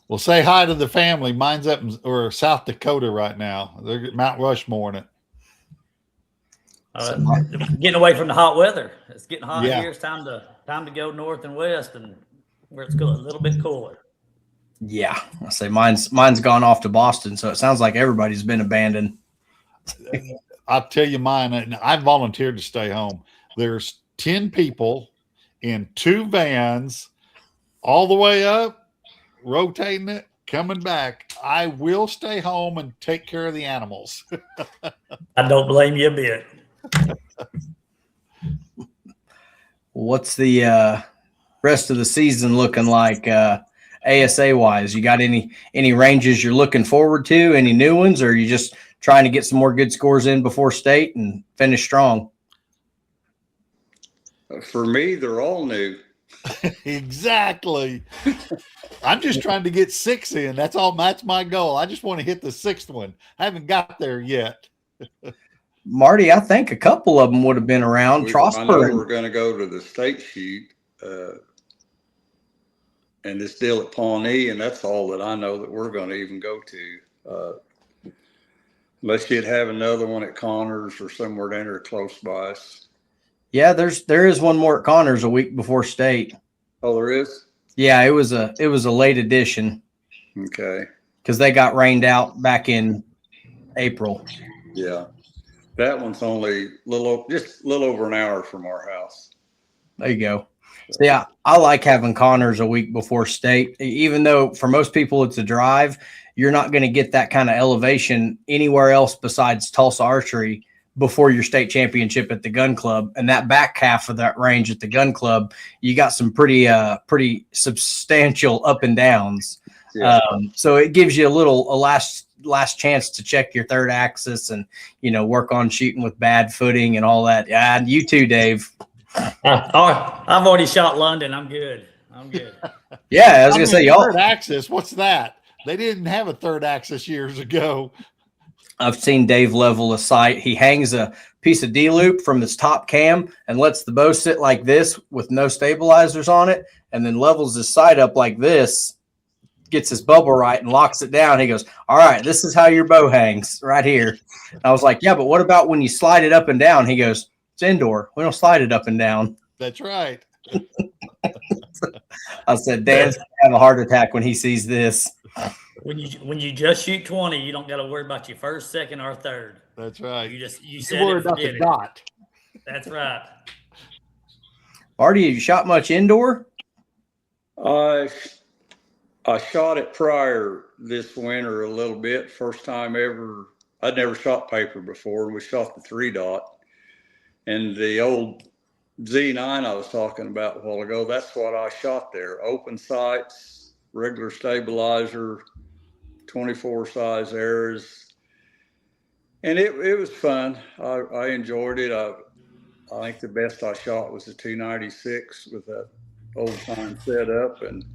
Well, say hi to the family. Mine's up in South Dakota right now. They're at Mount Rushmore in it. Getting away from the hot weather. It's getting hot Yeah. here. It's time to go north and west, and where it's a little bit cooler. Yeah, I say mine's gone off to Boston, so it sounds like everybody's been abandoned. I'll tell you mine, and I volunteered to stay home. There's 10 people in 2 vans all the way up, rotating it, coming back. I will stay home and take care of the animals. I don't blame you a bit. What's the rest of the season looking like ASA wise? You got any ranges you're looking forward to? Any new ones, or are you just trying to get some more good scores in before state and finish strong? For me, they're all new. Exactly. I'm just trying to get 6 in. That's all. That's my goal. I just want to hit the 6th one. I haven't got there yet. Marty, I think a couple of them would have been around. I know Trosper. we're going to go to the state shoot and this deal at Pawnee, and that's all that I know that we're going to even go to. Unless you'd have another one at Connors or somewhere down there close by us. Yeah, there is one more at Connors a week before state. Oh, there is? Yeah, it was a late edition Okay. because they got rained out back in April. Yeah. That one's only just a little over an hour from our house. There you go. So yeah, I like having Connors a week before state, even though for most people it's a drive. You're not going to get that kind of elevation anywhere else besides Tulsa Archery before your state championship at the gun club. And that back half of that range at the gun club, you got some pretty substantial up and downs. Yeah. So it gives you a last chance to check your third axis and, work on shooting with bad footing and all that. Yeah. And you too, Dave. I've already shot London. I'm good. Yeah. I was going to say, y'all. Third axis. What's that? They didn't have a third axis years ago. I've seen Dave level a sight. He hangs a piece of D-loop from his top cam and lets the bow sit like this with no stabilizers on it, and then levels his sight up like this, gets his bubble right and locks it down. He goes, all right, this is how your bow hangs right here. And I was like, yeah, but what about when you slide it up and down? He goes, it's indoor. We don't slide it up and down. That's right. I said, Dan's going to have a heart attack when he sees this. When you just shoot 20, you don't got to worry about your first, second, or third. That's right. You said worry it, about forget the it. dot. That's right. Marty, have you shot much indoor? I shot it prior this winter a little bit. First time ever. I'd never shot paper before. We shot the 3-dot. And the old Z9 I was talking about a while ago, that's what I shot there. Open sights, regular stabilizer, 24 size arrows. And it was fun. I enjoyed it. I think the best I shot was the 296 with that old time setup, and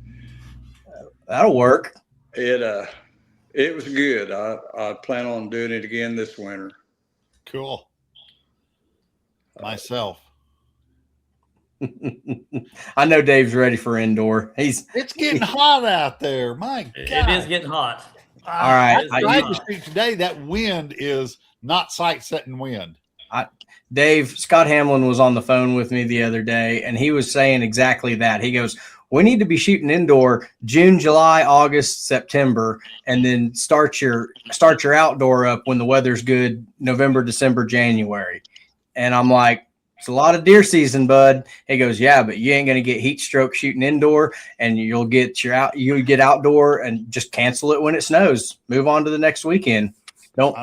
That'll work. it was good. I plan on doing it again this winter. Cool. Myself. I know Dave's ready for indoor. It's getting hot out there. My God. It is getting hot. All right. I tried to shoot today. That wind is not sight-setting wind. Dave, Scott Hamlin was on the phone with me the other day, and he was saying exactly that. He goes, we need to be shooting indoor June, July, August, September, and then start your outdoor up when the weather's good, November, December, January. And I'm like, it's a lot of deer season, bud. He goes, yeah, but you ain't going to get heat stroke shooting indoor, and you'll get outdoor and just cancel it when it snows. Move on to the next weekend. Don't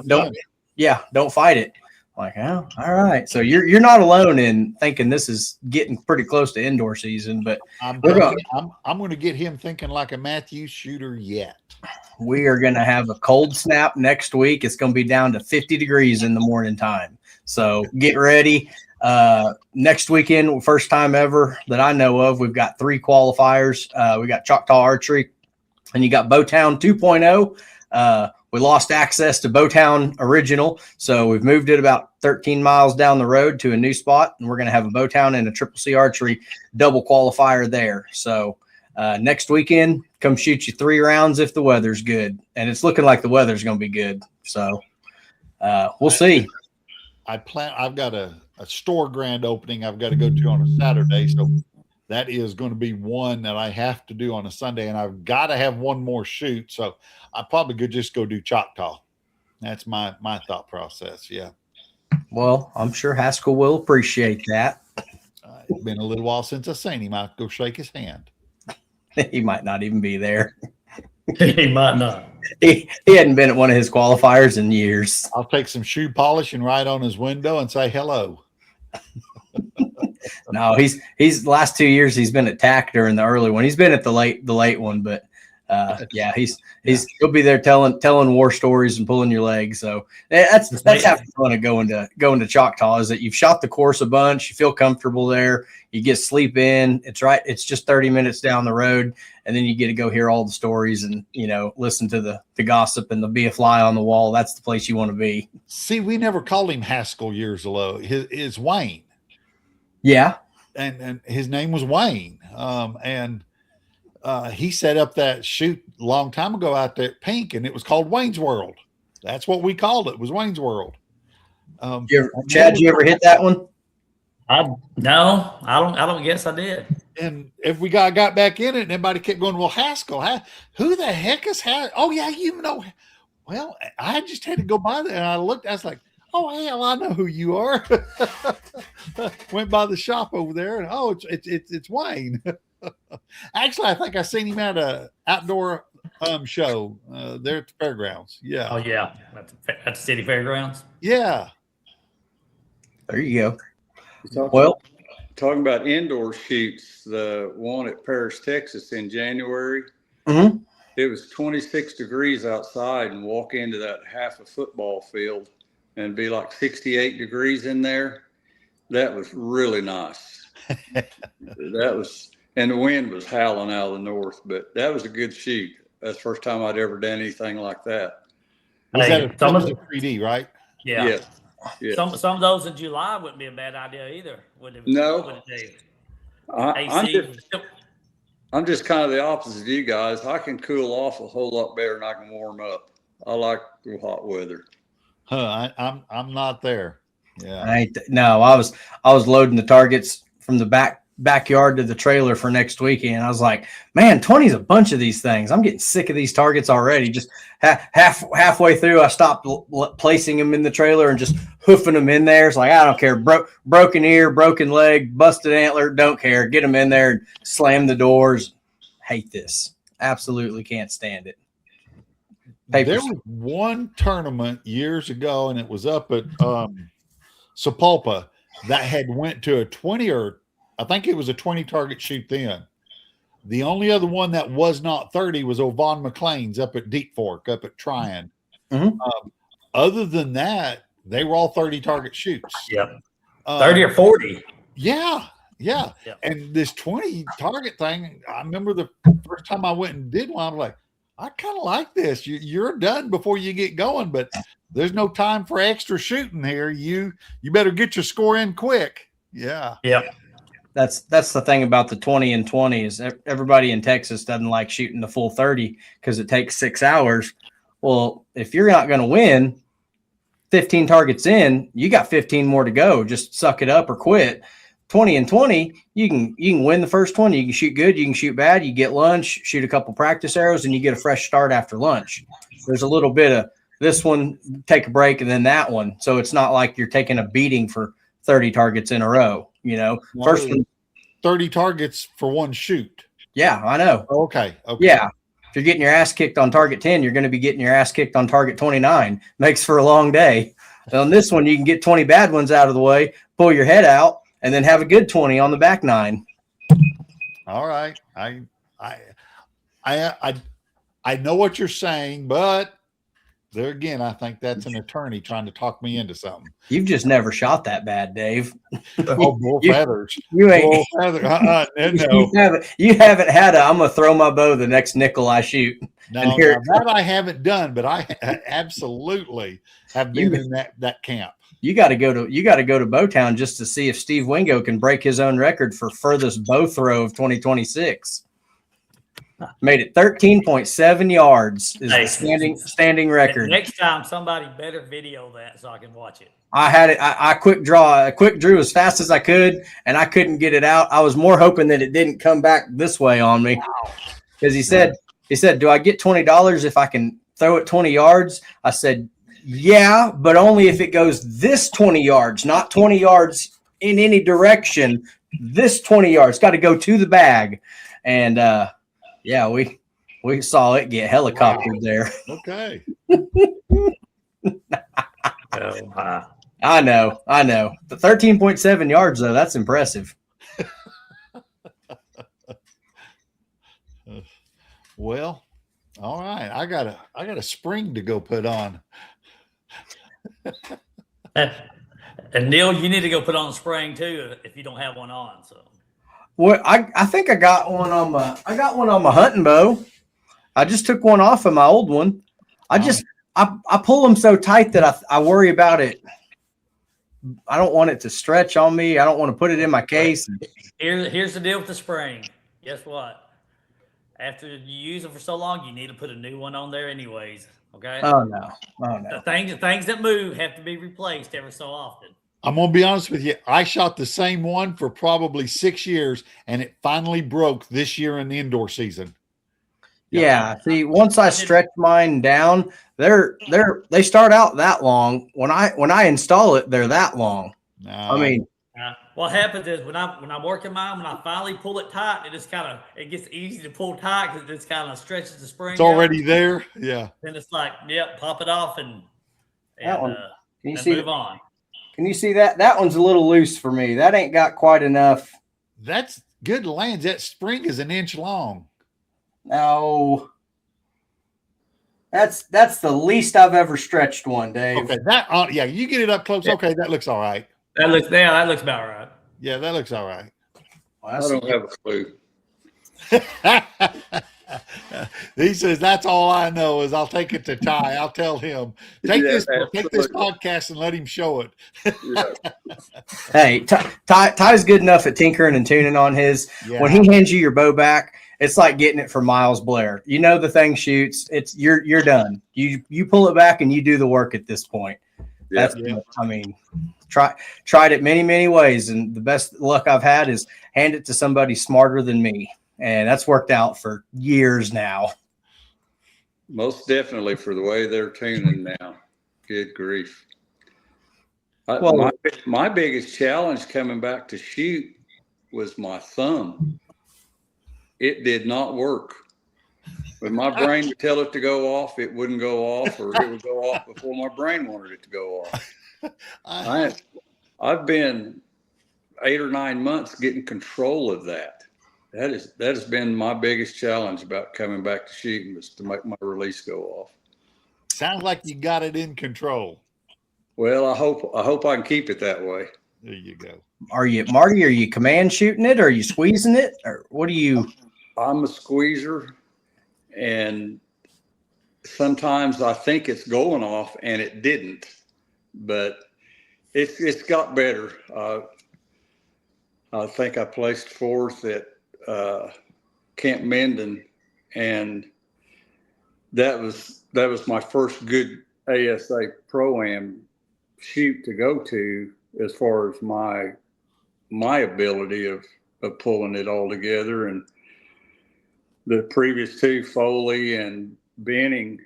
fight it. Like, oh, all right. So you're not alone in thinking this is getting pretty close to indoor season, but I'm going to get him thinking like a Matthews shooter yet. We are going to have a cold snap next week. It's going to be down to 50 degrees in the morning time. So get ready. Next weekend, first time ever that I know of, we've got 3 qualifiers. We got Choctaw Archery, and you got Bowtown 2.0. We lost access to Bowtown Original, so we've moved it about 13 miles down the road to a new spot, and we're going to have a Bowtown and a Triple C Archery double qualifier there. So next weekend, come shoot you 3 rounds if the weather's good, and it's looking like the weather's going to be good. So we'll see. I've got a store grand opening I've got to go to on a Saturday, so that is going to be one that I have to do on a Sunday, and I've got to have one more shoot. So I probably could just go do Choctaw. That's my thought process. Yeah. Well, I'm sure Haskell will appreciate that. It's been a little while since I've seen him. I'll go shake his hand. He might not even be there. He might not. He hadn't been at one of his qualifiers in years. I'll take some shoe polish and write on his window and say hello. No, he's the last 2 years he's been at TAC during the early one. He's been at the late one, but he'll be there telling war stories and pulling your leg. So that's half the fun of going to Choctaw, is that you've shot the course a bunch, you feel comfortable there, you get sleep in. It's just 30 minutes down the road, and then you get to go hear all the stories and listen to the gossip and be a fly on the wall. That's the place you want to be. See, we never called him Haskell years ago. His Wayne. Yeah. And his name was Wayne. He set up that shoot a long time ago out there at Pink, and it was called Wayne's World. That's what we called it, was Wayne's World. Chad, you ever hit that one? No, I don't guess I did. And if we got back in it, and everybody kept going, well, Haskell, who the heck is Haskell? Oh, yeah, well, I just had to go by there, and I looked, I was like, oh, hell, I know who you are. Went by the shop over there, and it's Wayne. Actually, I think I seen him at a outdoor show there at the fairgrounds. Yeah. Oh yeah, at the city fairgrounds. Yeah. There you go. Talking about indoor shoots, the one at Paris, Texas in January. Mm-hmm. It was 26 degrees outside, and walk into that half a football field and be like 68 degrees in there. That was really nice. And the wind was howling out of the north, but that was a good shoot. That's the first time I'd ever done anything like that. Was that a 3D, right? Yeah. Yes. Some of those in July wouldn't be a bad idea either. No. I'm just kind of the opposite of you guys. I can cool off a whole lot better than I can warm up. I like the hot weather. I'm not there. Yeah. I was loading the targets from the backyard to the trailer for next weekend. I was like, man, 20 is a bunch of these things. I'm getting sick of these targets already. Just halfway through, I stopped placing them in the trailer and just hoofing them in there. It's like, I don't care. Broken ear, broken leg, busted antler, don't care. Get them in there and slam the doors. Hate this. Absolutely can't stand it. There was one tournament years ago, and it was up at Sapulpa, that had went to a 20, or I think it was a 20 target shoot then. The only other one that was not 30 was O'Vaughn McLean's up at Deep Fork, up at Tryon. Mm-hmm. Other than that, they were all 30 target shoots. Yep. 30 or 40. Yeah. Yep. And this 20 target thing, I remember the first time I went and did one, I was like, I kind of like this. You're done before you get going, but there's no time for extra shooting here. You better get your score in quick. Yeah. Yep. that's the thing about the 20 and 20 is everybody in Texas doesn't like shooting the full 30 because it takes 6 hours. Well, if you're not going to win 15 targets in, you got 15 more to go. Just suck it up or quit. 20 and 20, you can win the first 20. You can shoot good, you can shoot bad, you get lunch, shoot a couple practice arrows, and you get a fresh start after lunch. There's a little bit of this one, take a break, and then that one. So it's not like you're taking a beating for 30 targets in a row, you know. First one, 30 targets for one shoot. Yeah, I know. Okay. Yeah. If you're getting your ass kicked on target 10, you're going to be getting your ass kicked on target 29. Makes for a long day. On this one, you can get 20 bad ones out of the way, pull your head out, and then have a good 20 on the back 9. All right. I know what you're saying, but there again, I think that's an attorney trying to talk me into something. You've just never shot that bad, Dave. Oh, bull feathers. You ain't. Bull feathers. No. You haven't had a, I'm going to throw my bow the next nickel I shoot. No, that I haven't done, but I absolutely have been in that camp. You got to go to Bowtown just to see if Steve Wingo can break his own record for furthest bow throw of 2026. Made it 13.7 yards is the standing record. Next time, somebody better video that so I can watch it. I had it. I quick drew as fast as I could, and I couldn't get it out. I was more hoping that it didn't come back this way on me, because he said, "Do I get $20 if I can throw it 20 yards?" I said, "Yeah, but only if it goes this 20 yards, not 20 yards in any direction. This 20 yards got to go to the bag." And yeah, we saw it get helicoptered there. Okay. I know. The 13.7 yards though, that's impressive. Well, all right. I got a spring to go put on. And Neil, you need to go put on a spring too if you don't have one on. So. Well, I think I got one on my hunting bow. I just took one off of my old one. I pull them so tight that I worry about it. I don't want it to stretch on me. I don't want to put it in my case. Here's the deal with the spring. Guess what? After you use it for so long, you need to put a new one on there anyways. Okay? Oh no. The things that move have to be replaced every so often. I'm going to be honest with you. I shot the same one for probably 6 years, and it finally broke this year in the indoor season. Yeah. See, once I stretch mine down, they start out that long. When I install it, they're that long. No, I mean, what happens is when I'm working mine, when I finally pull it tight, it gets easy to pull tight because it just kind of stretches the spring. it's already there. Yeah. Then it's like, yep, pop it off and move on. Can you see that? That one's a little loose for me. That ain't got quite enough. That's good lands. That spring is an inch long. No. That's the least I've ever stretched one, Dave. Okay, yeah, you get it up close. Okay, that looks all right. That looks about right. Yeah, that looks all right. I don't have a clue. He says, "That's all I know is I'll take it to Ty. I'll tell him take this podcast and let him show it." Hey, Ty's good enough at tinkering and tuning on his. Yeah. When he hands you your bow back, it's like getting it from Miles Blair. You know the thing shoots. You're done. You pull it back and you do the work at this point. Yeah. I mean, tried it many ways, and the best luck I've had is hand it to somebody smarter than me. And that's worked out for years now. Most definitely for the way they're tuning now. Good grief. My biggest challenge coming back to shoot was my thumb. It did not work. When my brain would tell it to go off, it wouldn't go off, or it would go off before my brain wanted it to go off. I've been 8 or 9 months getting control of that. That has been my biggest challenge about coming back to shooting, was to make my release go off. Sounds like you got it in control. Well, I hope I can keep it that way. There you go. Marty, are you command shooting it, or are you squeezing it, or what do you? I'm a squeezer, and sometimes I think it's going off and it didn't, but it's got better. I think I placed fourth at Camp Menden, and that was my first good ASA Pro-Am shoot to go to as far as my ability of pulling it all together. And the previous two, Foley and Benning,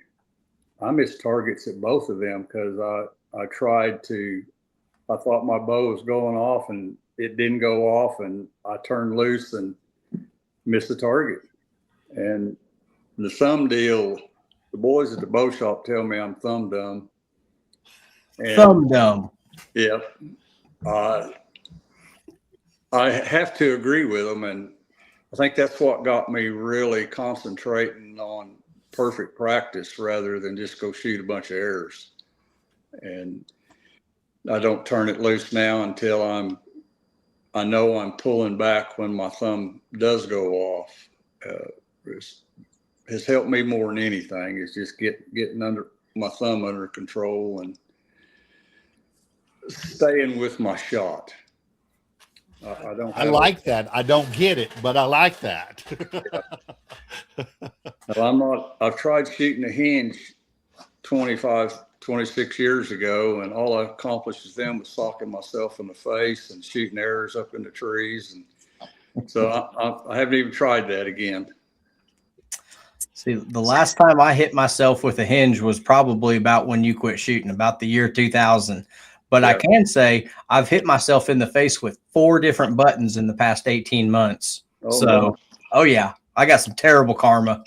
I missed targets at both of them because I thought my bow was going off and it didn't go off, and I turned loose and missed the target. And the thumb deal, the boys at the bow shop tell me I'm thumb dumb. Thumb dumb. Yeah. I have to agree with them, and I think that's what got me really concentrating on perfect practice rather than just go shoot a bunch of errors. And I don't turn it loose now until I know I'm pulling back when my thumb does go off. Has helped me more than anything is just getting under my thumb under control and staying with my shot. I like that. I don't get it, but I like that. Well, I've tried shooting a hinge 26 years ago, and all I accomplished with them was socking myself in the face and shooting arrows up in the trees. And so I haven't even tried that again. See, the last time I hit myself with a hinge was probably about when you quit shooting, about the year 2000. But yeah. I can say I've hit myself in the face with 4 different buttons in the past 18 months. Oh yeah, I got some terrible karma.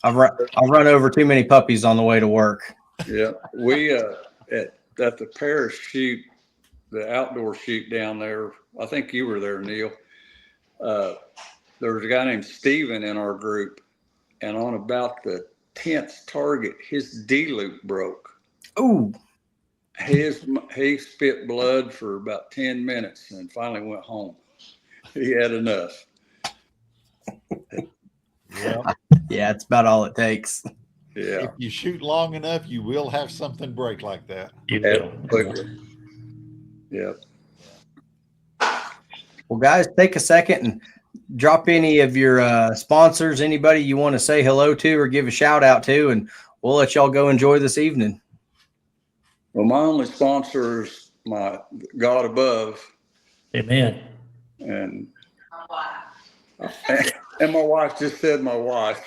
I've run over too many puppies on the way to work. Yeah, we at the Paris shoot, the outdoor shoot down there. I think you were there, Neil. There was a guy named Steven in our group, and on about the 10th target, his D-loop broke. Ooh. He spit blood for about 10 minutes and finally went home. He had enough. Yeah, it's about all it takes. Yeah. If you shoot long enough, you will have something break like that. Absolutely. Yeah. Well, guys, take a second and drop any of your sponsors, anybody you want to say hello to or give a shout out to, and we'll let y'all go enjoy this evening. Well, my only sponsor is my God above. Amen. And my wife just said my wife.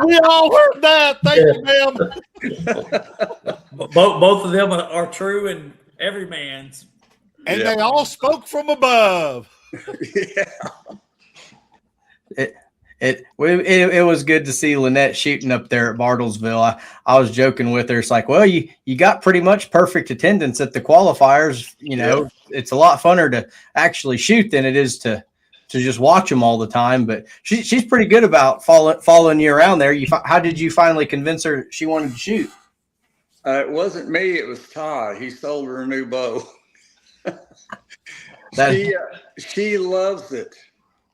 We all heard that. Thank you, ma'am. Both of them are true and every man's. And they all spoke from above. Yeah. It was good to see Lynette shooting up there at Bartlesville. I was joking with her. It's like, well, you got pretty much perfect attendance at the qualifiers. You know, It's a lot funner to actually shoot than it is to just watch them all the time. But she's pretty good about following you around there. How did you finally convince her she wanted to shoot? It wasn't me. It was Todd. He sold her a new bow. She loves it.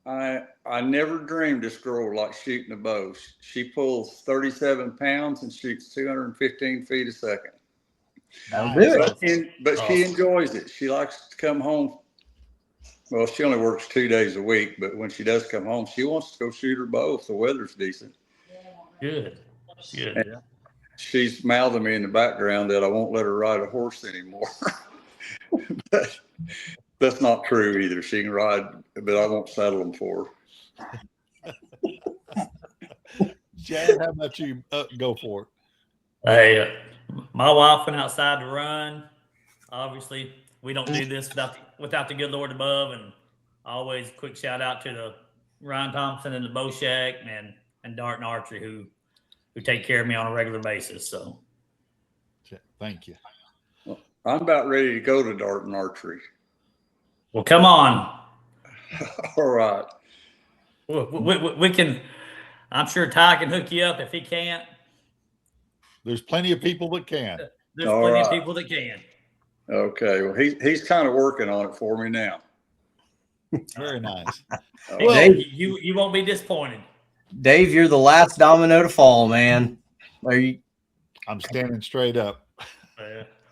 I never dreamed this girl would like shooting a bow. She pulls 37 pounds and shoots 215 feet a second. That'll do it. But she enjoys it. She likes to come home. Well, she only works 2 days a week, but when she does come home, she wants to go shoot her bow if the weather's decent. Good. And she's mouthing me in the background that I won't let her ride a horse anymore. But that's not true either. She can ride, but I won't saddle them for her. Chad, how about you go for it? Hey, my wife went outside to run. Obviously, we don't do this without the good Lord above. And always quick shout out to the Ryan Thompson and the Bow Shack and Dart and Archery who take care of me on a regular basis. So, thank you. Well, I'm about ready to go to Dart and Archery. Well, come on. All right. We can. I'm sure Ty can hook you up if he can't. There's plenty of people that can. There's plenty of people that can. Okay. Well, he's kind of working on it for me now. Very nice. Well, Dave, you won't be disappointed. Dave, you're the last domino to fall, man. I'm standing straight up.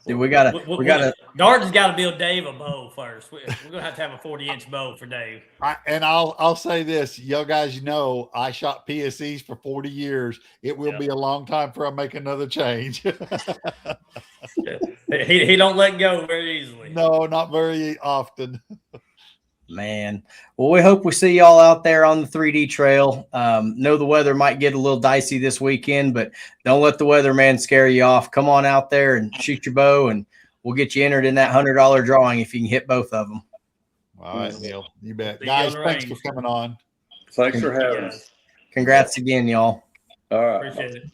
Dude, we gotta. Darton's got to build Dave a bow first. We're gonna have to have a 40-inch bow for Dave. I'll say this, you guys know I shot PSEs for 40 years. It will be a long time before I make another change. he don't let go very easily. No, not very often. Man, well, we hope we see y'all out there on the 3D trail. Know the weather might get a little dicey this weekend, but don't let the weatherman scare you off. Come on out there and shoot your bow, and we'll get you entered in that $100 drawing if you can hit both of them. All right, Neil, you bet. See Guys, you on the thanks for range. coming on. Thanks for having us. Congrats again, y'all. All right. Appreciate it.